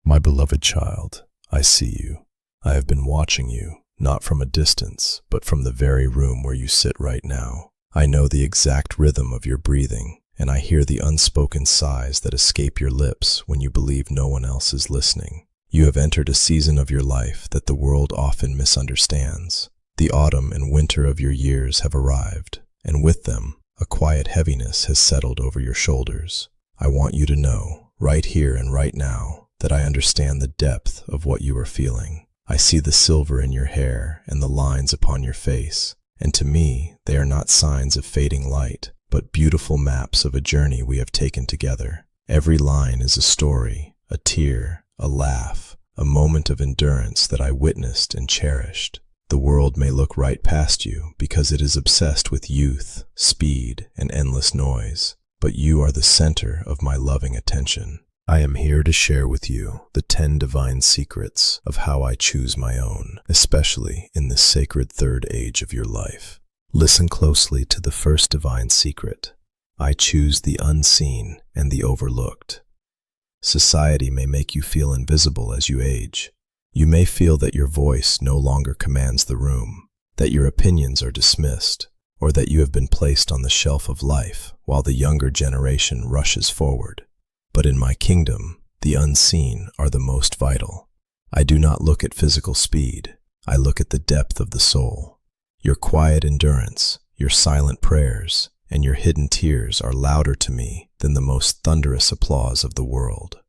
My beloved child, I see you. I have been watching you, not from a distance, but from the very room where you sit right now. I know the exact rhythm of your breathing, and I hear the unspoken sighs that escape your lips when you believe no one else is listening. You have entered a season of your life that the world often misunderstands. The autumn and winter of your years have arrived, and with them, a quiet heaviness has settled over your shoulders. I want you to know, right here and right now, that I understand the depth of what you are feeling. I see the silver in your hair and the lines upon your face, and to me, they are not signs of fading light, but beautiful maps of a journey we have taken together. Every line is a story, a tear, a laugh, a moment of endurance that I witnessed and cherished. The world may look right past you because it is obsessed with youth, speed, and endless noise, but you are the center of my loving attention. I am here to share with you the 10 divine secrets of how I choose my own, especially in this sacred third age of your life. Listen closely to the first divine secret. I choose the unseen and the overlooked. Society may make you feel invisible as you age. You may feel that your voice no longer commands the room, that your opinions are dismissed, or that you have been placed on the shelf of life while the younger generation rushes forward. But in my kingdom, the unseen are the most vital. I do not look at physical speed. I look at the depth of the soul. Your quiet endurance, your silent prayers, and your hidden tears are louder to me than the most thunderous applause of the world.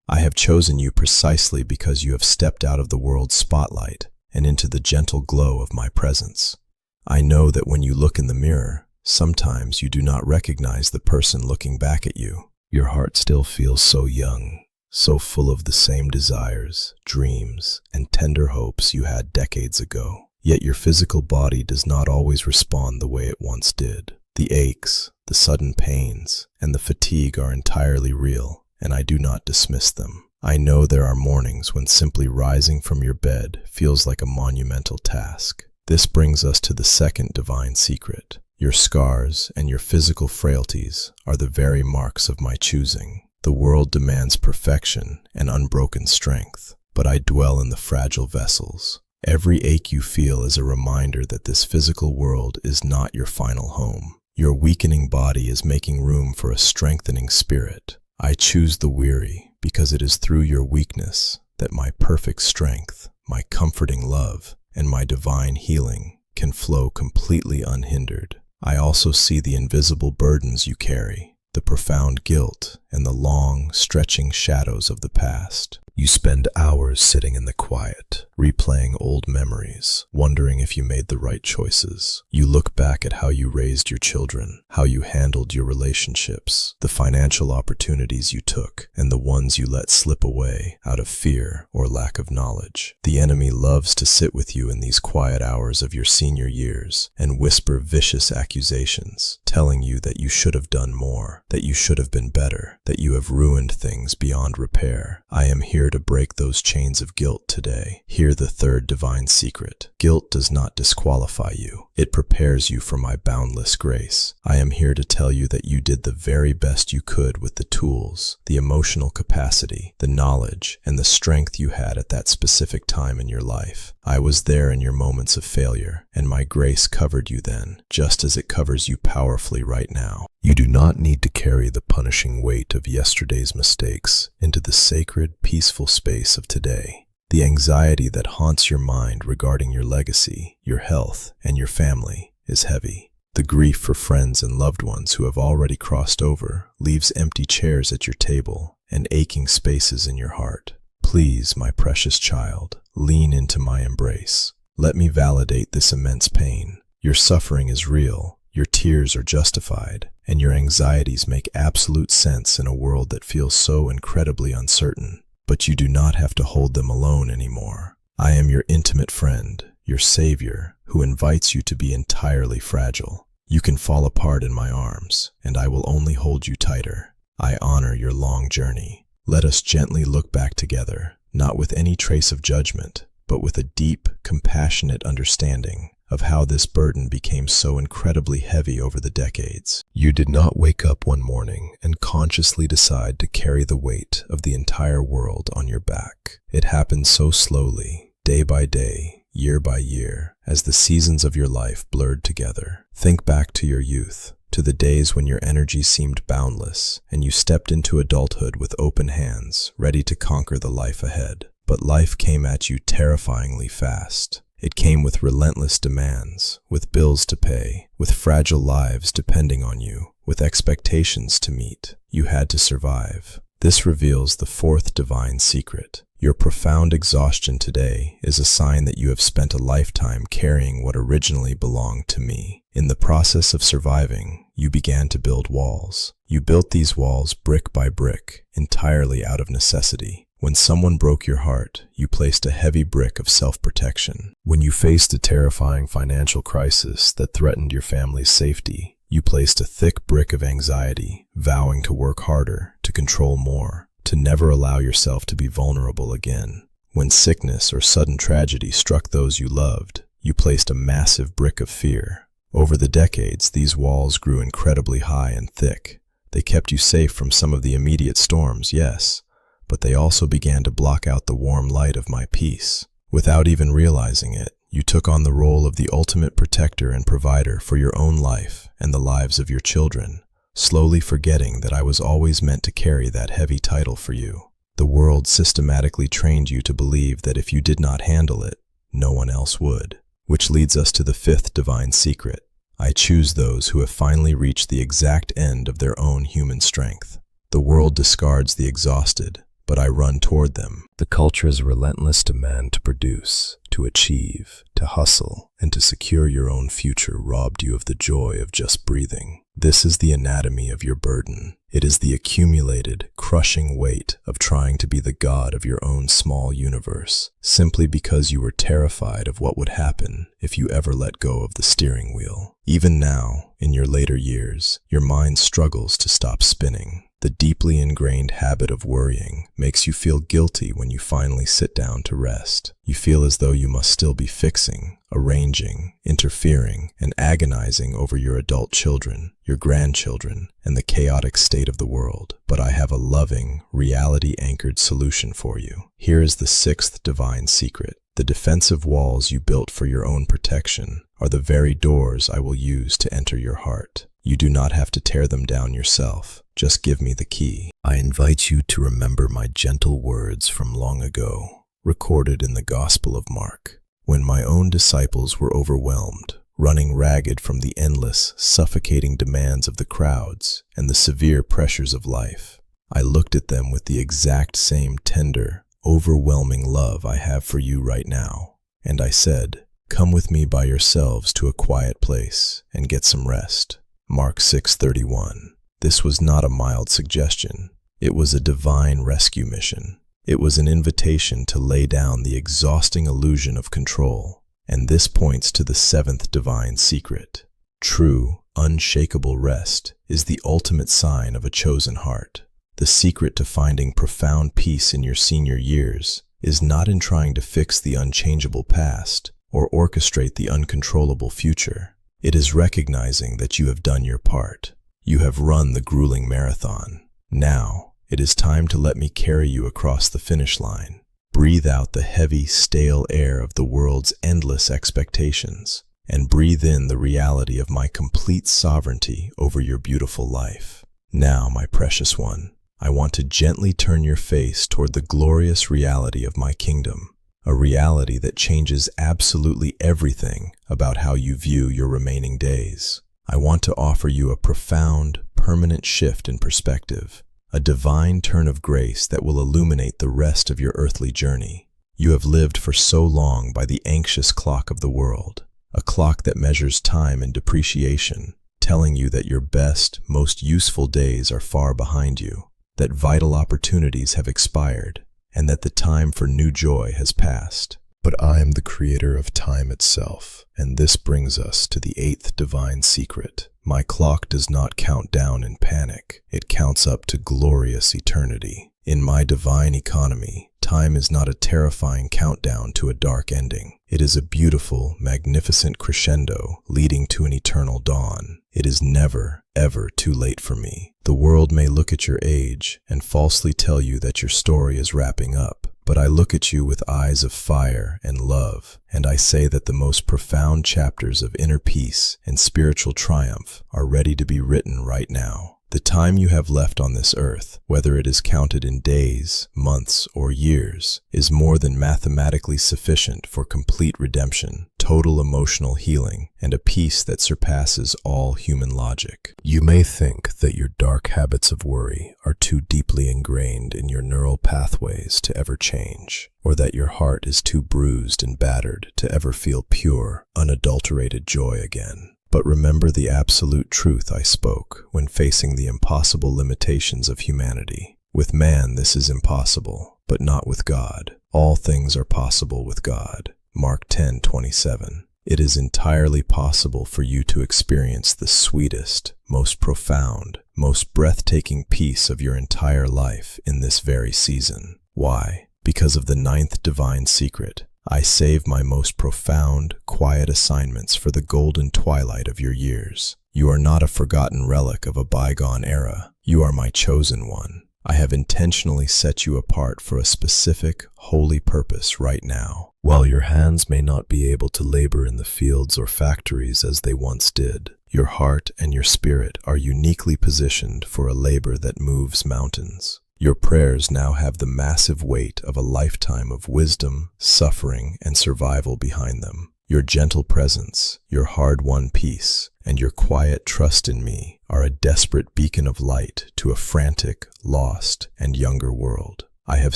I have chosen you precisely because you have stepped out of the world's spotlight and into the gentle glow of my presence. I know that when you look in the mirror, sometimes you do not recognize the person looking back at you. Your heart still feels so young, so full of the same desires, dreams, and tender hopes you had decades ago. Yet your physical body does not always respond the way it once did. The aches, the sudden pains, and the fatigue are entirely real, and I do not dismiss them. I know there are mornings when simply rising from your bed feels like a monumental task. This brings us to the second divine secret. Your scars and your physical frailties are the very marks of my choosing. The world demands perfection and unbroken strength, but I dwell in the fragile vessels. Every ache you feel is a reminder that this physical world is not your final home. Your weakening body is making room for a strengthening spirit. I choose the weary because it is through your weakness that my perfect strength, my comforting love, and my divine healing can flow completely unhindered. I also see the invisible burdens you carry, the profound guilt, and the long, stretching shadows of the past. You spend hours sitting in the quiet, replaying old memories, wondering if you made the right choices. You look back at how you raised your children, how you handled your relationships, the financial opportunities you took, and the ones you let slip away out of fear or lack of knowledge. The enemy loves to sit with you in these quiet hours of your senior years and whisper vicious accusations, telling you that you should have done more, that you should have been better, that you have ruined things beyond repair. I am here to break those chains of guilt today. Hear the third divine secret. Guilt does not disqualify you. It prepares you for my boundless grace. I am here to tell you that you did the very best you could with the tools, the emotional capacity, the knowledge, and the strength you had at that specific time in your life. I was there in your moments of failure, and my grace covered you then, just as it covers you powerfully right now. You do not need to carry the punishing weight of yesterday's mistakes into the sacred, peaceful space of today. The anxiety that haunts your mind regarding your legacy, your health, and your family is heavy. The grief for friends and loved ones who have already crossed over leaves empty chairs at your table and aching spaces in your heart. Please, my precious child, lean into my embrace. Let me validate this immense pain. Your suffering is real, your tears are justified, and your anxieties make absolute sense in a world that feels so incredibly uncertain. But you do not have to hold them alone anymore. I am your intimate friend, your savior, who invites you to be entirely fragile. You can fall apart in my arms, and I will only hold you tighter. I honor your long journey. Let us gently look back together, not with any trace of judgment, but with a deep, compassionate understanding. of how this burden became so incredibly heavy over the decades. You did not wake up one morning and consciously decide to carry the weight of the entire world on your back. It happened so slowly, day by day, year by year, as the seasons of your life blurred together. Think back to your youth, to the days when your energy seemed boundless, and you stepped into adulthood with open hands, ready to conquer the life ahead. But life came at you terrifyingly fast. It came with relentless demands, with bills to pay, with fragile lives depending on you, with expectations to meet. You had to survive. This reveals the fourth divine secret. Your profound exhaustion today is a sign that you have spent a lifetime carrying what originally belonged to me. In the process of surviving, you began to build walls. You built these walls brick by brick, entirely out of necessity. When someone broke your heart, you placed a heavy brick of self-protection. When you faced a terrifying financial crisis that threatened your family's safety, you placed a thick brick of anxiety, vowing to work harder, to control more, to never allow yourself to be vulnerable again. When sickness or sudden tragedy struck those you loved, you placed a massive brick of fear. Over the decades, these walls grew incredibly high and thick. They kept you safe from some of the immediate storms, yes, but they also began to block out the warm light of my peace. Without even realizing it, you took on the role of the ultimate protector and provider for your own life and the lives of your children, slowly forgetting that I was always meant to carry that heavy title for you. The world systematically trained you to believe that if you did not handle it, no one else would. Which leads us to the fifth divine secret. I choose those who have finally reached the exact end of their own human strength. The world discards the exhausted, but I run toward them. The culture's relentless demand to produce, to achieve, to hustle, and to secure your own future robbed you of the joy of just breathing. This is the anatomy of your burden. It is the accumulated, crushing weight of trying to be the god of your own small universe, simply because you were terrified of what would happen if you ever let go of the steering wheel. Even now, in your later years, your mind struggles to stop spinning. The deeply ingrained habit of worrying makes you feel guilty when you finally sit down to rest. You feel as though you must still be fixing, arranging, interfering, and agonizing over your adult children, your grandchildren, and the chaotic state of the world. But I have a loving, reality-anchored solution for you. Here is the sixth divine secret. The defensive walls you built for your own protection are the very doors I will use to enter your heart. You do not have to tear them down yourself. Just give me the key. I invite you to remember my gentle words from long ago, recorded in the Gospel of Mark, when my own disciples were overwhelmed, running ragged from the endless, suffocating demands of the crowds and the severe pressures of life. I looked at them with the exact same tender, overwhelming love I have for you right now, and I said, "Come with me by yourselves to a quiet place and get some rest." Mark 6:31. This was not a mild suggestion. It was a divine rescue mission. It was an invitation to lay down the exhausting illusion of control. And this points to the seventh divine secret. True, unshakable rest is the ultimate sign of a chosen heart. The secret to finding profound peace in your senior years is not in trying to fix the unchangeable past or orchestrate the uncontrollable future. It is recognizing that you have done your part. You have run the grueling marathon. Now, it is time to let me carry you across the finish line. Breathe out the heavy, stale air of the world's endless expectations, and breathe in the reality of my complete sovereignty over your beautiful life. Now, my precious one, I want to gently turn your face toward the glorious reality of my kingdom, a reality that changes absolutely everything about how you view your remaining days. I want to offer you a profound, permanent shift in perspective, a divine turn of grace that will illuminate the rest of your earthly journey. You have lived for so long by the anxious clock of the world, a clock that measures time and depreciation, telling you that your best, most useful days are far behind you, that vital opportunities have expired, and that the time for new joy has passed. But I am the creator of time itself, and this brings us to the eighth divine secret. My clock does not count down in panic. It counts up to glorious eternity. In my divine economy, Time is not a terrifying countdown to a dark ending. It is a beautiful, magnificent crescendo leading to an eternal dawn. It is never, ever too late for me. The world may look at your age and falsely tell you that your story is wrapping up, but I look at you with eyes of fire and love, and I say that the most profound chapters of inner peace and spiritual triumph are ready to be written right now. The time you have left on this earth, whether it is counted in days, months, or years, is more than mathematically sufficient for complete redemption, total emotional healing, and a peace that surpasses all human logic. You may think that your dark habits of worry are too deeply ingrained in your neural pathways to ever change, or that your heart is too bruised and battered to ever feel pure, unadulterated joy again. But remember the absolute truth I spoke when facing the impossible limitations of humanity. With man this is impossible, but not with God. All things are possible with God. Mark 10:27. It is entirely possible for you to experience the sweetest, most profound, most breathtaking peace of your entire life in this very season. Why? Because of the 9th divine secret. I save my most profound, quiet assignments for the golden twilight of your years. You are not a forgotten relic of a bygone era. You are my chosen one. I have intentionally set you apart for a specific, holy purpose right now. While your hands may not be able to labor in the fields or factories as they once did, your heart and your spirit are uniquely positioned for a labor that moves mountains. Your prayers now have the massive weight of a lifetime of wisdom, suffering, and survival behind them. Your gentle presence, your hard-won peace, and your quiet trust in me are a desperate beacon of light to a frantic, lost, and younger world. I have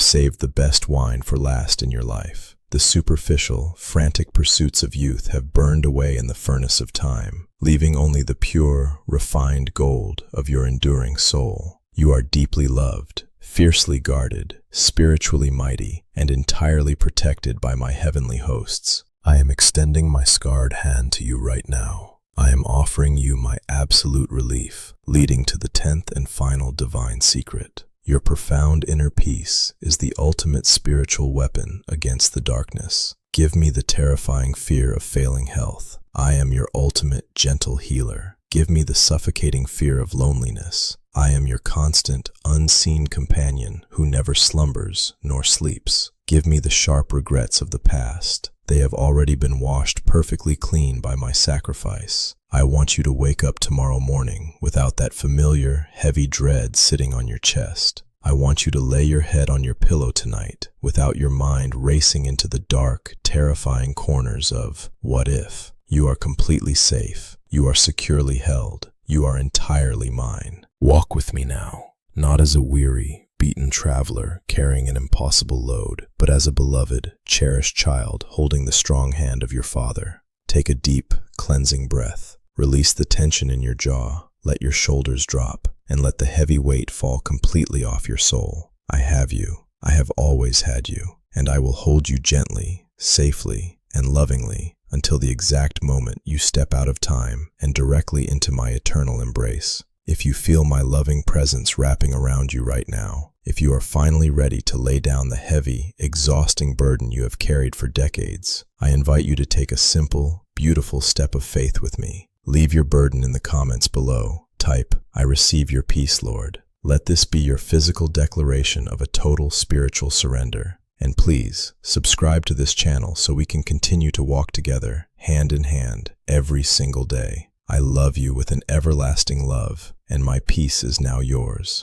saved the best wine for last in your life. The superficial, frantic pursuits of youth have burned away in the furnace of time, leaving only the pure, refined gold of your enduring soul. You are deeply loved, fiercely guarded, spiritually mighty, and entirely protected by my heavenly hosts. I am extending my scarred hand to you right now. I am offering you my absolute relief, leading to the 10th and final divine secret. Your profound inner peace is the ultimate spiritual weapon against the darkness. Give me the terrifying fear of failing health. I am your ultimate gentle healer. Give me the suffocating fear of loneliness. I am your constant, unseen companion who never slumbers nor sleeps. Give me the sharp regrets of the past. They have already been washed perfectly clean by my sacrifice. I want you to wake up tomorrow morning without that familiar, heavy dread sitting on your chest. I want you to lay your head on your pillow tonight without your mind racing into the dark, terrifying corners of what if. You are completely safe. You are securely held. You are entirely mine. Walk with me now, not as a weary, beaten traveler carrying an impossible load, but as a beloved, cherished child holding the strong hand of your Father. Take a deep, cleansing breath. Release the tension in your jaw. Let your shoulders drop, and let the heavy weight fall completely off your soul. I have you. I have always had you, and I will hold you gently, safely, and lovingly until the exact moment you step out of time and directly into my eternal embrace. If you feel my loving presence wrapping around you right now, if you are finally ready to lay down the heavy, exhausting burden you have carried for decades, I invite you to take a simple, beautiful step of faith with me. Leave your burden in the comments below. Type, "I receive your peace, Lord." Let this be your physical declaration of a total spiritual surrender. And please, subscribe to this channel so we can continue to walk together, hand in hand, every single day. I love you with an everlasting love, and my peace is now yours.